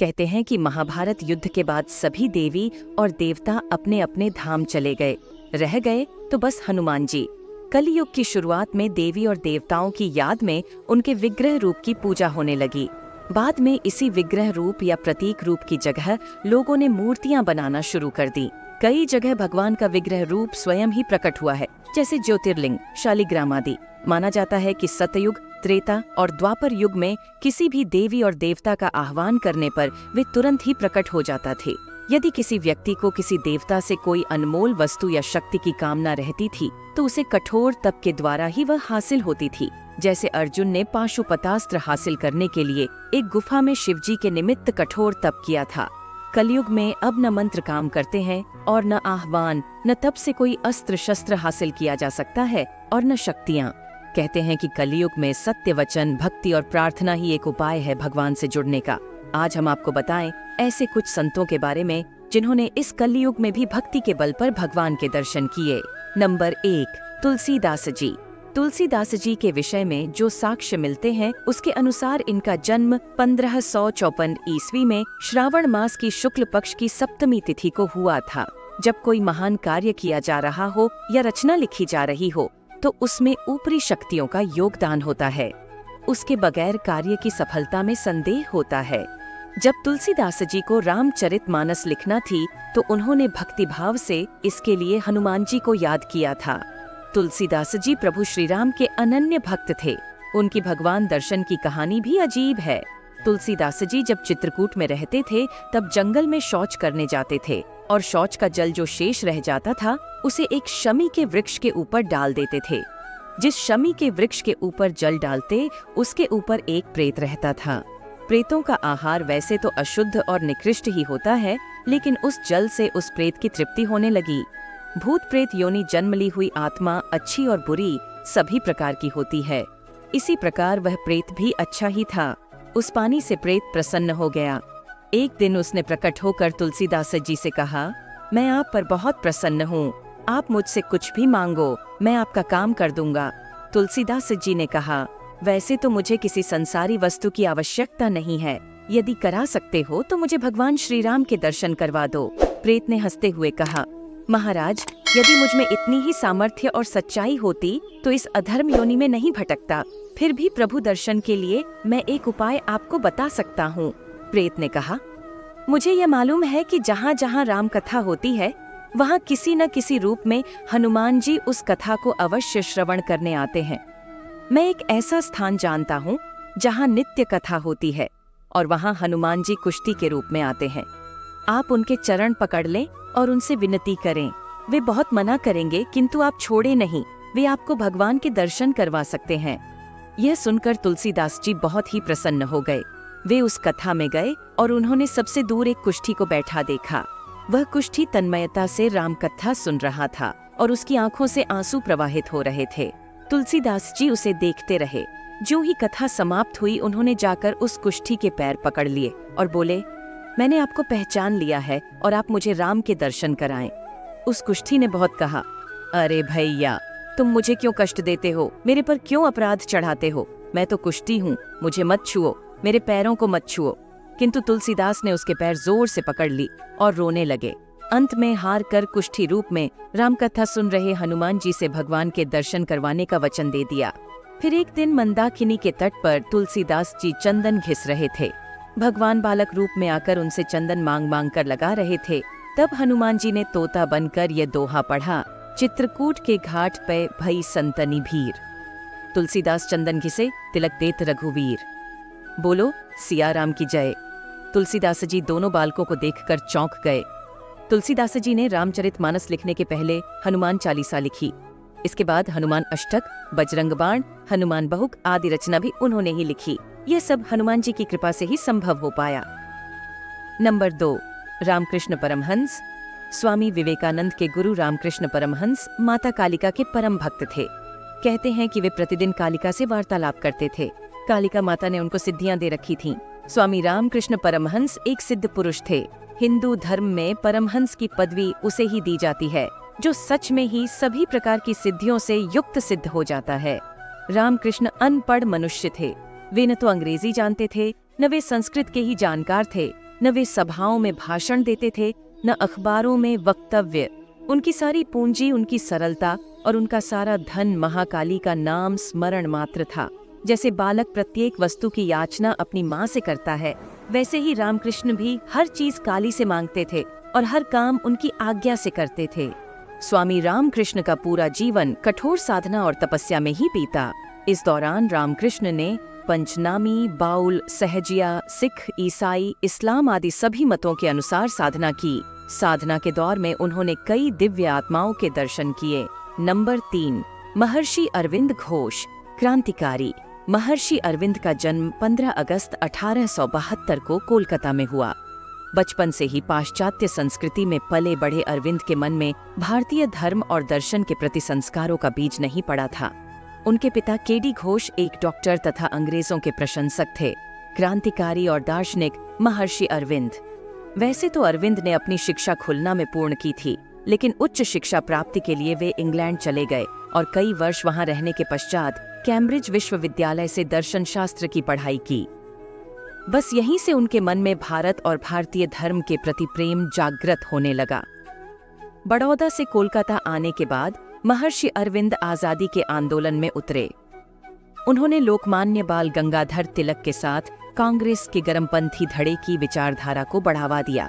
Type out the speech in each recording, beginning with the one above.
कहते हैं कि महाभारत युद्ध के बाद सभी देवी और देवता अपने अपने धाम चले गए। रह गए तो बस हनुमान जी। कलयुग की शुरुआत में देवी और देवताओं की याद में उनके विग्रह रूप की पूजा होने लगी। बाद में इसी विग्रह रूप या प्रतीक रूप की जगह लोगों ने मूर्तियां बनाना शुरू कर दी। कई जगह भगवान का विग्रह रूप स्वयं ही प्रकट हुआ है, जैसे ज्योतिर्लिंग, शालिग्राम आदि। माना जाता है कि सतयुग, त्रेता और द्वापर युग में किसी भी देवी और देवता का आह्वान करने पर वे तुरंत ही प्रकट हो जाता थे। यदि किसी व्यक्ति को किसी देवता से कोई अनमोल वस्तु या शक्ति की कामना रहती थी तो उसे कठोर तप के द्वारा ही वह हासिल होती थी। जैसे अर्जुन ने पाशुपतास्त्र हासिल करने के लिए एक गुफा में शिवजी के निमित्त कठोर तप किया था। कलयुग में अब न मंत्र काम करते हैं और न आह्वान, न तप से कोई अस्त्र शस्त्र हासिल किया जा सकता है और न शक्तियाँ। कहते हैं कि कलयुग में सत्य वचन, भक्ति और प्रार्थना ही एक उपाय है भगवान से जुड़ने का। आज हम आपको बताएं ऐसे कुछ संतों के बारे में जिन्होंने इस कलयुग में भी भक्ति के बल पर भगवान के दर्शन किए। नंबर 1, तुलसीदास जी। तुलसीदास जी के विषय में जो साक्ष्य मिलते हैं उसके अनुसार इनका जन्म 1554 ईस्वी में श्रावण मास की शुक्ल पक्ष की सप्तमी तिथि को हुआ था। जब कोई महान कार्य किया जा रहा हो या रचना लिखी जा रही हो तो उसमें ऊपरी शक्तियों का योगदान होता है। उसके बगैर कार्य की सफलता में संदेह होता है। जब तुलसीदास जी को रामचरितमानस लिखना थी तो उन्होंने भक्तिभाव से इसके लिए हनुमान जी को याद किया था। तुलसीदास जी प्रभु श्री राम के अनन्य भक्त थे। उनकी भगवान दर्शन की कहानी भी अजीब है। तुलसीदास जी जब चित्रकूट में रहते थे तब जंगल में शौच करने जाते थे और शौच का जल जो शेष रह जाता था उसे एक शमी के वृक्ष के ऊपर डाल देते थे। जिस शमी के वृक्ष के ऊपर जल डालते उसके ऊपर एक प्रेत रहता था। प्रेतों का आहार वैसे तो अशुद्ध और निकृष्ट ही होता है, लेकिन उस जल से उस प्रेत की तृप्ति होने लगी। भूत प्रेत योनि जन्म ली हुई आत्मा अच्छी और बुरी सभी प्रकार की होती है। इसी प्रकार वह प्रेत भी अच्छा ही था। उस पानी से प्रेत प्रसन्न हो गया। एक दिन उसने प्रकट होकर तुलसीदास जी से कहा, मैं आप पर बहुत प्रसन्न हूँ, आप मुझसे कुछ भी मांगो, मैं आपका काम कर दूंगा। तुलसीदास जी ने कहा, वैसे तो मुझे किसी संसारी वस्तु की आवश्यकता नहीं है, यदि करा सकते हो तो मुझे भगवान श्री राम के दर्शन करवा दो। प्रेत ने हंसते हुए कहा, महाराज, यदि मुझ में इतनी ही सामर्थ्य और सच्चाई होती तो इस अधर्म योनि में नहीं भटकता। फिर भी प्रभु दर्शन के लिए मैं एक उपाय आपको बता सकता हूँ। प्रेत ने कहा, मुझे यह मालूम है कि जहाँ जहाँ राम कथा होती है वहाँ किसी न किसी रूप में हनुमान जी उस कथा को अवश्य श्रवण करने आते हैं। मैं एक ऐसा स्थान जानता हूँ जहाँ नित्य कथा होती है और वहाँ हनुमान जी कुश्ती के रूप में आते हैं। आप उनके चरण पकड़ लें और उनसे विनती करें। वे बहुत मना करेंगे किंतु आप छोड़े नहीं, वे आपको भगवान के दर्शन करवा सकते हैं। यह सुनकर तुलसीदास जी बहुत ही प्रसन्न हो गए। वे उस कथा में गए और उन्होंने सबसे दूर एक कुष्ठी को बैठा देखा। वह कुष्ठी तन्मयता से राम कथा सुन रहा था और उसकी आंखों से आंसू प्रवाहित हो रहे थे। तुलसीदास जी उसे देखते रहे। ज्यों ही कथा समाप्त हुई उन्होंने जाकर उस कुष्ठी के पैर पकड़ लिए और बोले, मैंने आपको पहचान लिया है और आप मुझे राम के दर्शन कराएं। उस कुष्ठी ने बहुत कहा, अरे भैया, तुम मुझे क्यों कष्ट देते हो, मेरे पर क्यों अपराध चढ़ाते हो? मैं तो कुष्ठी हूँ, मुझे मत छुओ, मेरे पैरों को मत छुओ। किंतु तुलसीदास ने उसके पैर जोर से पकड़ ली और रोने लगे। अंत में हार कर कुष्ठी रूप में राम कथा सुन रहे हनुमान जी से भगवान के दर्शन करवाने का वचन दे दिया। फिर एक दिन मंदाकिनी के तट पर तुलसीदास जी चंदन घिस रहे थे। भगवान बालक रूप में आकर उनसे चंदन मांग मांग कर लगा रहे थे। तब हनुमान जी ने तोता बनकर ये दोहा पढ़ा, चित्रकूट के घाट पे भई संतनी भीर। तुलसीदास चंदन घिसे, तिलक देत रघुवीर। बोलो सिया राम की जय। तुलसीदास जी दोनों बालकों को देखकर चौंक गए। तुलसीदास जी ने रामचरितमानस लिखने के पहले हनुमान चालीसा लिखी। इसके बाद हनुमान अष्टक, बजरंग बाण, हनुमान बहुक आदि रचना भी उन्होंने ही लिखी। यह सब हनुमान जी की कृपा से ही संभव हो पाया। नंबर 2, रामकृष्ण परमहंस। स्वामी विवेकानंद के गुरु रामकृष्ण परमहंस माता कालिका के परम भक्त थे। कहते हैं कि वे प्रतिदिन कालिका से वार्तालाप करते थे। कालिका माता ने उनको सिद्धियां दे रखी थीं। स्वामी रामकृष्ण परमहंस एक सिद्ध पुरुष थे। हिंदू धर्म में परमहंस की पदवी उसे ही दी जाती है जो सच में ही सभी प्रकार की सिद्धियों से युक्त सिद्ध हो जाता है। रामकृष्ण अनपढ़ मनुष्य थे। वे न तो अंग्रेजी जानते थे, न वे संस्कृत के ही जानकार थे, न वे सभाओं में भाषण देते थे, न अखबारों में वक्तव्य। उनकी सारी पूंजी, उनकी सरलता और उनका सारा धन महाकाली का नाम स्मरण मात्र था। जैसे बालक प्रत्येक वस्तु की याचना अपनी माँ से करता है, वैसे ही रामकृष्ण भी हर चीज काली से मांगते थे और हर काम उनकी आज्ञा से करते थे। स्वामी रामकृष्ण का पूरा जीवन कठोर साधना और तपस्या में ही बीता। इस दौरान रामकृष्ण ने पंचनामी, बाउल, सहजिया, सिख, ईसाई, इस्लाम आदि सभी मतों के अनुसार साधना की। साधना के दौर में उन्होंने कई दिव्य आत्माओं के दर्शन किए। नंबर 3, महर्षि अरविंद घोष, क्रांतिकारी। महर्षि अरविंद का जन्म 15 अगस्त 1872 को कोलकाता में हुआ। बचपन से ही पाश्चात्य संस्कृति में पले बढ़े अरविंद के मन में भारतीय धर्म और दर्शन के प्रति संस्कारों का बीज नहीं पड़ा था। उनके पिता केडी घोष एक डॉक्टर तथा अंग्रेजों के प्रशंसक थे। क्रांतिकारी और दार्शनिक महर्षि अरविंद। वैसे तो अरविंद ने अपनी शिक्षा खुलना में पूर्ण की थी, लेकिन उच्च शिक्षा प्राप्ति के लिए वे इंग्लैंड चले गए और कई वर्ष वहां रहने के पश्चात कैम्ब्रिज विश्वविद्यालय से दर्शन शास्त्र की पढ़ाई की। बस यहीं से उनके मन में भारत और भारतीय धर्म के प्रति प्रेम जागृत होने लगा। बड़ौदा से कोलकाता आने के बाद महर्षि अरविंद आजादी के आंदोलन में उतरे। उन्होंने लोकमान्य बाल गंगाधर तिलक के साथ कांग्रेस के गर्मपंथी धड़े की विचारधारा को बढ़ावा दिया।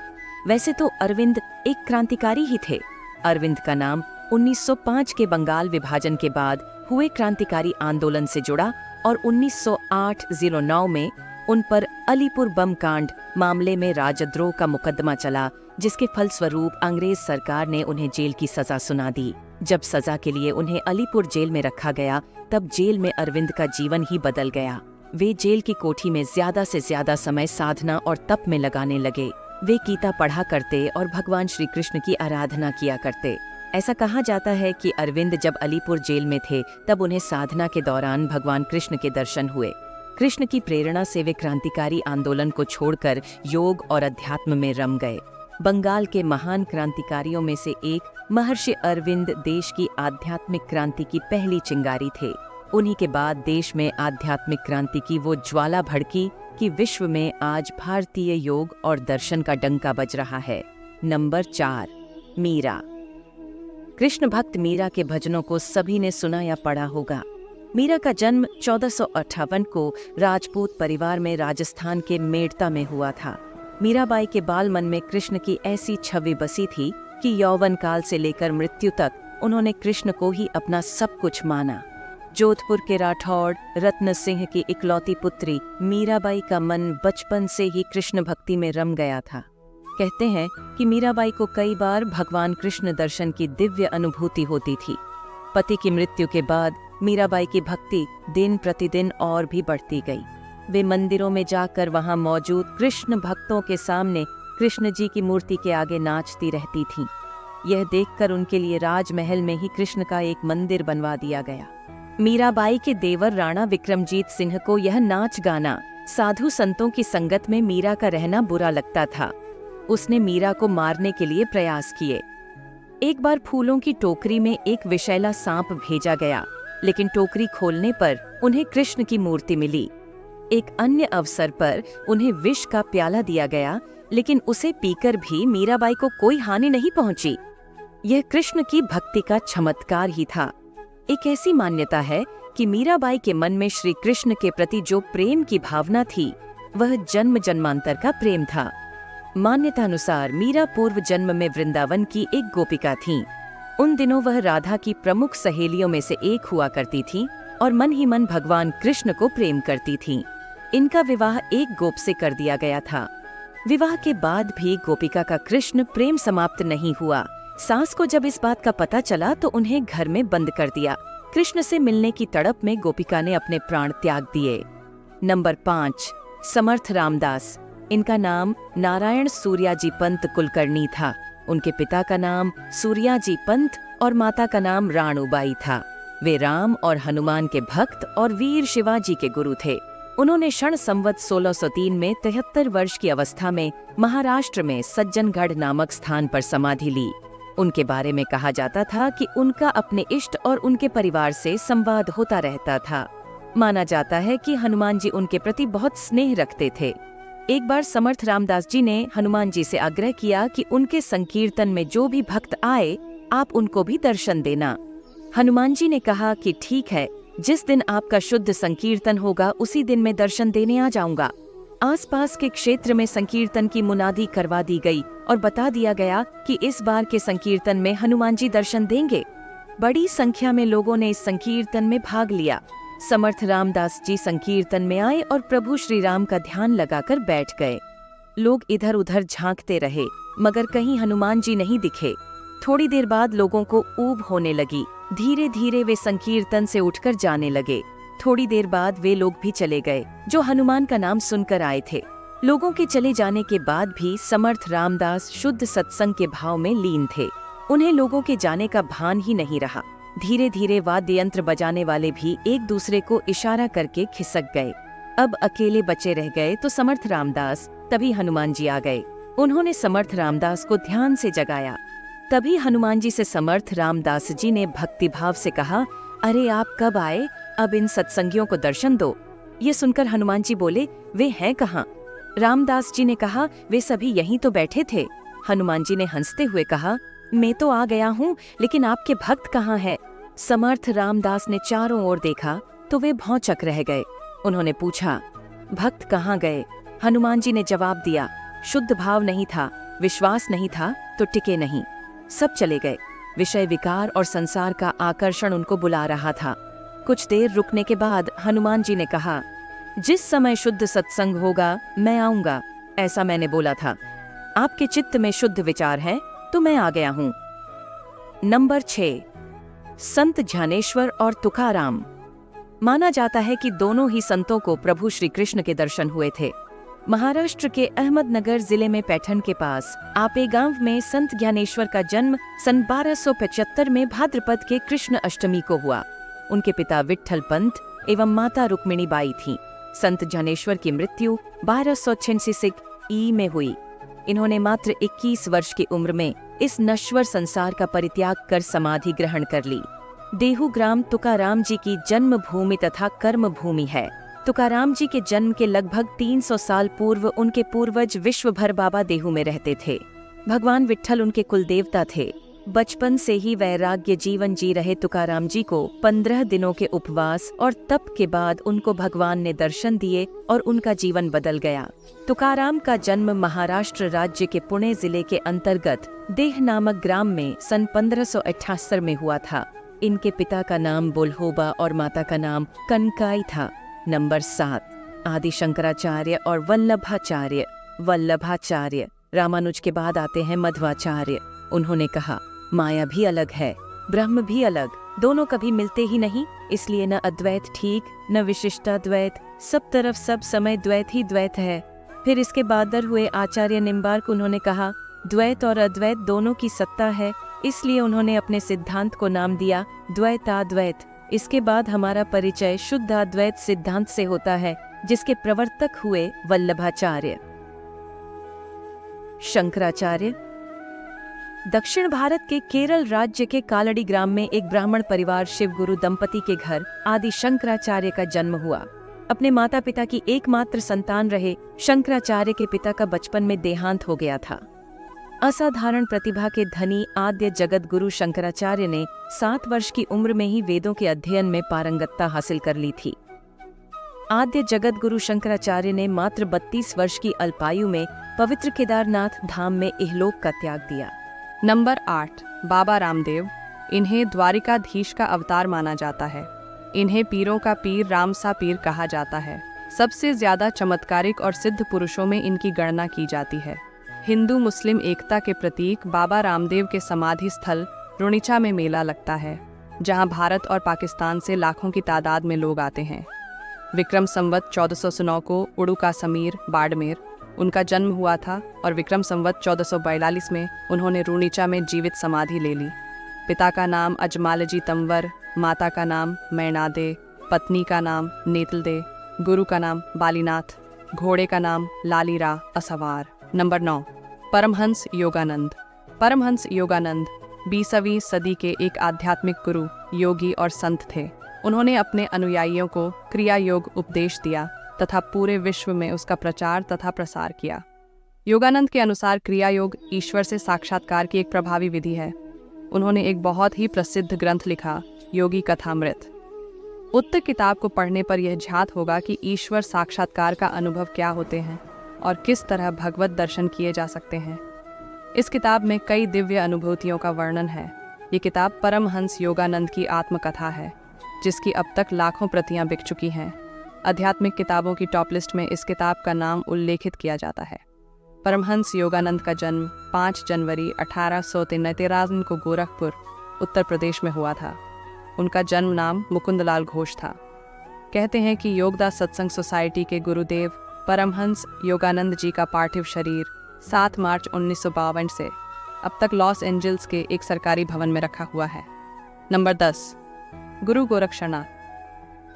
वैसे तो अरविंद एक क्रांतिकारी ही थे। अरविंद का नाम 1905 के बंगाल विभाजन के बाद हुए क्रांतिकारी आंदोलन से जुड़ा और 1908-09 में उन पर अलीपुर बम कांड मामले में राजद्रोह का मुकदमा चला, जिसके फलस्वरूप अंग्रेज सरकार ने उन्हें जेल की सजा सुना दी। जब सजा के लिए उन्हें अलीपुर जेल में रखा गया, तब जेल में अरविंद का जीवन ही बदल गया। वे जेल की कोठी में ज्यादा से ज्यादा समय साधना और तप में लगाने लगे। वे गीता पढ़ा करते और भगवान श्री कृष्ण की आराधना किया करते। ऐसा कहा जाता है कि अरविंद जब अलीपुर जेल में थे, तब उन्हें साधना के दौरान भगवान कृष्ण के दर्शन हुए। कृष्ण की प्रेरणा से वे क्रांतिकारी आंदोलन को छोड़कर योग और अध्यात्म में रम गए। बंगाल के महान क्रांतिकारियों में से एक महर्षि अरविंद देश की आध्यात्मिक क्रांति की पहली चिंगारी थे। उन्हीं के बाद देश में आध्यात्मिक क्रांति की वो ज्वाला भड़की कि विश्व में आज भारतीय योग और दर्शन का डंका बज रहा है। नंबर 4, मीरा। कृष्ण भक्त मीरा के भजनों को सभी ने सुना या पढ़ा होगा। मीरा का जन्म 1458 को राजपूत परिवार में राजस्थान के मेड़ता में हुआ था। मीराबाई के बाल मन में कृष्ण की ऐसी छवि बसी थी कि यौवन काल से लेकर मृत्यु तक उन्होंने कृष्ण को ही अपना सब कुछ माना। जोधपुर के राठौड़ रत्न सिंह की इकलौती पुत्री मीराबाई का मन बचपन से ही कृष्ण भक्ति में रम गया था। कहते हैं कि मीराबाई को कई बार भगवान कृष्ण दर्शन की दिव्य अनुभूति होती थी। पति की मृत्यु के बाद मीराबाई की भक्ति दिन प्रतिदिन और भी बढ़ती गई। वे मंदिरों में जाकर वहां मौजूद कृष्ण भक्तों के सामने कृष्ण जी की मूर्ति के आगे नाचती रहती थीं। यह देखकर उनके लिए राजमहल में ही कृष्ण का एक मंदिर बनवा दिया गया। मीराबाई के देवर राणा विक्रमजीत सिंह को यह नाच गाना, साधु संतों की संगत में मीरा का रहना बुरा लगता था। उसने मीरा को मारने के लिए प्रयास किए। एक बार फूलों की टोकरी में एक विषैला सांप भेजा गया, लेकिन टोकरी खोलने पर उन्हें कृष्ण की मूर्ति मिली। एक अन्य अवसर पर उन्हें विष का प्याला दिया गया, लेकिन उसे पीकर भी मीराबाई को कोई हानि नहीं पहुंची। यह कृष्ण की भक्ति का चमत्कार ही था। एक ऐसी मान्यता है कि मीराबाई के मन में श्री कृष्ण के प्रति जो प्रेम की भावना थी, वह जन्म जन्मांतर का प्रेम था। मान्यता अनुसार मीरा पूर्व जन्म में वृंदावन की एक गोपिका थीं। उन दिनों वह राधा की प्रमुख सहेलियों में से एक हुआ करती थीं और मन ही मन भगवान कृष्ण को प्रेम करती थीं। इनका विवाह एक गोप से कर दिया गया था। विवाह के बाद भी गोपिका का कृष्ण प्रेम समाप्त नहीं हुआ। सास को जब इस बात का पता चला तो उन्हें घर में बंद कर दिया। कृष्ण से मिलने की तड़प में गोपिका ने अपने प्राण त्याग दिए। नंबर 5, समर्थ रामदास। इनका नाम नारायण सूर्याजी पंत कुलकर्णी था। उनके पिता का नाम सूर्याजी पंत और माता का नाम राणूबाई था। वे राम और हनुमान के भक्त और वीर शिवाजी के गुरु थे। उन्होंने षण संवत 1603 में 73 वर्ष की अवस्था में महाराष्ट्र में सज्जनगढ़ नामक स्थान पर समाधि ली। उनके बारे में कहा जाता था कि उनका अपने इष्ट और उनके परिवार से संवाद होता रहता था। माना जाता है कि हनुमान जी उनके प्रति बहुत स्नेह रखते थे। एक बार समर्थ रामदास जी ने हनुमान जी से आग्रह किया कि उनके संकीर्तन में जो भी भक्त आए, आप उनको भी दर्शन देना। हनुमान जी ने कहा कि ठीक है, जिस दिन आपका शुद्ध संकीर्तन होगा उसी दिन मैं दर्शन देने आ जाऊंगा। आसपास के क्षेत्र में संकीर्तन की मुनादी करवा दी गई और बता दिया गया कि इस बार के संकीर्तन में हनुमान जी दर्शन देंगे। बड़ी संख्या में लोगों ने इस संकीर्तन में भाग लिया। समर्थ रामदास जी संकीर्तन में आए और प्रभु श्री राम का ध्यान लगाकर बैठ गए। लोग इधर उधर झांकते रहे, मगर कहीं हनुमान जी नहीं दिखे। थोड़ी देर बाद लोगों को ऊब होने लगी। धीरे धीरे वे संकीर्तन से उठकर जाने लगे। थोड़ी देर बाद वे लोग भी चले गए जो हनुमान का नाम सुनकर आए थे। लोगों के चले जाने के बाद भी समर्थ रामदास शुद्ध सत्संग के भाव में लीन थे। उन्हें लोगों के जाने का भान ही नहीं रहा। धीरे धीरे वाद्य यंत्र बजाने वाले भी एक दूसरे को इशारा करके खिसक गए। अब अकेले बचे रह गए तो समर्थ रामदास। तभी हनुमान जी आ गए। उन्होंने समर्थ रामदास को ध्यान से जगाया। तभी हनुमान जी से समर्थ रामदास जी ने भक्तिभाव से कहा, अरे आप कब आए? अब इन सत्संगियों को दर्शन दो। ये सुनकर हनुमान जी बोले, वे हैं कहाँ? रामदास जी ने कहा, वे सभी यहीं तो बैठे थे। हनुमान जी ने हंसते हुए कहा, मैं तो आ गया हूँ, लेकिन आपके भक्त कहाँ हैं? समर्थ रामदास ने चारों ओर देखा तो वे भौंचक रह गए। उन्होंने पूछा, भक्त कहाँ गए? हनुमान जी ने जवाब दिया, शुद्ध भाव नहीं था, विश्वास नहीं था तो टिके नहीं। सब चले गए। विषय विकार और संसार का आकर्षण उनको बुला रहा था। कुछ देर रुकने के बाद हनुमान जी ने कहा, जिस समय शुद्ध सत्संग होगा मैं आऊंगा, ऐसा मैंने बोला था। आपके चित्त में शुद्ध विचार है तो मैं आ गया हूँ। नंबर 6, संत ज्ञानेश्वर और तुकाराम। माना जाता है कि दोनों ही संतों को प्रभु श्री कृष्ण के दर्शन हुए थे। महाराष्ट्र के अहमदनगर जिले में पैठण के पास आपे गांव में संत ज्ञानेश्वर का जन्म सन 1275 में भाद्रपद के कृष्ण अष्टमी को हुआ। उनके पिता विट्ठल पंत एवं माता रुक्मिणी बाई थीं। संत ज्ञानेश्वर की मृत्यु 1286 ई में हुई। इन्होंने मात्र 21 वर्ष की उम्र में इस नश्वर संसार का परित्याग कर समाधि ग्रहण कर ली। देहू ग्राम तुकाराम जी की जन्म भूमि तथा कर्म भूमि है। तुकाराम जी के जन्म के लगभग 300 साल पूर्व उनके पूर्वज विश्वभर बाबा देहू में रहते थे। भगवान विट्ठल उनके कुलदेवता थे। बचपन से ही वैराग्य जीवन जी रहे तुकाराम जी को 15 दिनों के उपवास और तप के बाद उनको भगवान ने दर्शन दिए और उनका जीवन बदल गया। तुकाराम का जन्म महाराष्ट्र राज्य के पुणे जिले के अंतर्गत देह नामक ग्राम में सन 1578 में हुआ था। इनके पिता का नाम बुल्होबा और माता का नाम कनकाई था। नंबर 7, आदि शंकराचार्य और वल्लभाचार्य। वल्लभाचार्य रामानुज के बाद आते हैं मध्वाचार्य। उन्होंने कहा, माया भी अलग है, ब्रह्म भी अलग, दोनों कभी मिलते ही नहीं, इसलिए न अद्वैत ठीक न विशिष्टाद्वैत, सब तरफ सब समय द्वैत ही द्वैत है। फिर इसके बादर हुए आचार्य निम्बार्क, उन्होंने कहा, द्वैत और अद्वैत दोनों की सत्ता है, इसलिए उन्होंने अपने सिद्धांत को नाम दिया द्वैताद्वैत। इसके बाद हमारा परिचय शुद्धाद्वैत सिद्धांत से होता है, जिसके प्रवर्तक हुए वल्लभाचार्य। शंकराचार्य। दक्षिण भारत के केरल राज्य के कालड़ी ग्राम में एक ब्राह्मण परिवार शिवगुरु दंपति के घर आदि शंकराचार्य का जन्म हुआ। अपने माता पिता की एकमात्र संतान रहे शंकराचार्य के पिता का बचपन में देहांत हो गया था। असाधारण प्रतिभा के धनी आद्य जगत गुरु शंकराचार्य ने 7 वर्ष की उम्र में ही वेदों के अध्ययन में पारंगतता हासिल कर ली थी। आद्य जगत गुरु शंकराचार्य ने मात्र 32 वर्ष की अल्पायु में पवित्र केदारनाथ धाम में इहलोक का त्याग दिया। नंबर 8, बाबा रामदेव। इन्हें द्वारिकाधीश का अवतार माना जाता है। इन्हें पीरों का पीर रामसा पीर कहा जाता है। सबसे ज्यादा चमत्कारिक और सिद्ध पुरुषों में इनकी गणना की जाती है। हिंदू मुस्लिम एकता के प्रतीक बाबा रामदेव के समाधि स्थल रुणिचा में मेला लगता है, जहां भारत और पाकिस्तान से लाखों की तादाद में लोग आते हैं। विक्रम संवत 1409 को उड़ुका समीर बाड़मेर उनका जन्म हुआ था और विक्रम संवत 1442 में उन्होंने रुणिचा में जीवित समाधि ले ली। पिता का नाम अजमालजी तंवर, माता का नाम मैनादे, पत्नी का नाम नेतलदे, गुरु का नाम बालीनाथ, घोड़े का नाम लालीरा असवार। नंबर 9, परमहंस योगानंद। परमहंस योगानंद 20वीं सदी के एक आध्यात्मिक गुरु, योगी और संत थे। उन्होंने अपने अनुयायियों को क्रिया योग उपदेश दिया तथा पूरे विश्व में उसका प्रचार तथा प्रसार किया। योगानंद के अनुसार क्रिया योग ईश्वर से साक्षात्कार की एक प्रभावी विधि है। उन्होंने एक बहुत ही प्रसिद्ध ग्रंथ लिखा, योगी कथामृत। उक्त किताब को पढ़ने पर यह ज्ञात होगा कि ईश्वर साक्षात्कार का अनुभव क्या होते हैं और किस तरह भगवत दर्शन किए जा सकते हैं। इस किताब में कई दिव्य अनुभूतियों का वर्णन है। ये किताब परमहंस योगानंद की आत्मकथा है, जिसकी अब तक लाखों प्रतियां बिक चुकी हैं। आध्यात्मिक किताबों की टॉप लिस्ट में इस किताब का नाम उल्लेखित किया जाता है। परमहंस योगानंद का जन्म 5 जनवरी 1893 को गोरखपुर, उत्तर प्रदेश में हुआ था। उनका जन्म नाम मुकुंदलाल घोष था। कहते हैं कि योगदास सत्संग सोसाइटी के गुरुदेव परमहंस योगानंद जी का पार्थिव शरीर 7 मार्च 1952 से अब तक लॉस एंजल्स के एक सरकारी भवन में रखा हुआ है। नंबर 10, गुरु गोरक्षनाथ।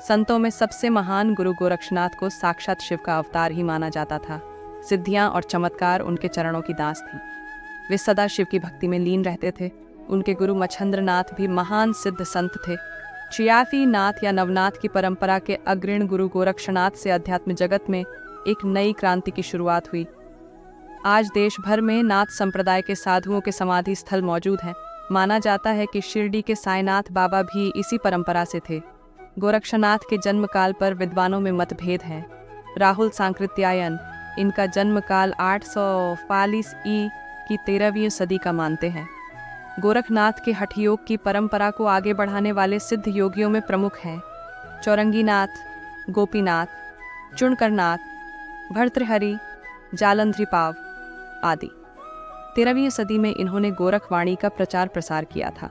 संतों में सबसे महान गुरु गोरक्षनाथ को साक्षात शिव का अवतार ही माना जाता था। सिद्धियां और चमत्कार उनके चरणों की दास थी। वे सदा शिव की भक्ति में लीन रहते थे। उनके गुरु मच्छंद्रनाथ भी महान सिद्ध संत थे। चियाफी नाथ या नवनाथ की परंपरा के अग्रणी गुरु गोरक्षनाथ से अध्यात्म जगत में एक नई क्रांति की शुरुआत हुई। आज देश भर में नाथ संप्रदाय के साधुओं के समाधि स्थल मौजूद हैं। माना जाता है कि शिरडी के साईनाथ बाबा भी इसी परंपरा से थे। गोरक्षनाथ के जन्म काल पर विद्वानों में मतभेद हैं। राहुल सांकृत्यायन इनका जन्म काल 840 ई की 13वीं सदी का मानते हैं। गोरखनाथ के हठ योग की परंपरा को आगे बढ़ाने वाले सिद्ध योगियों में प्रमुख हैं चौरंगीनाथ, गोपीनाथ, चुनकरनाथ, भर्तृहरि, जालंधरी पाव आदि। 13वीं सदी में इन्होंने गोरखवाणी का प्रचार प्रसार किया था।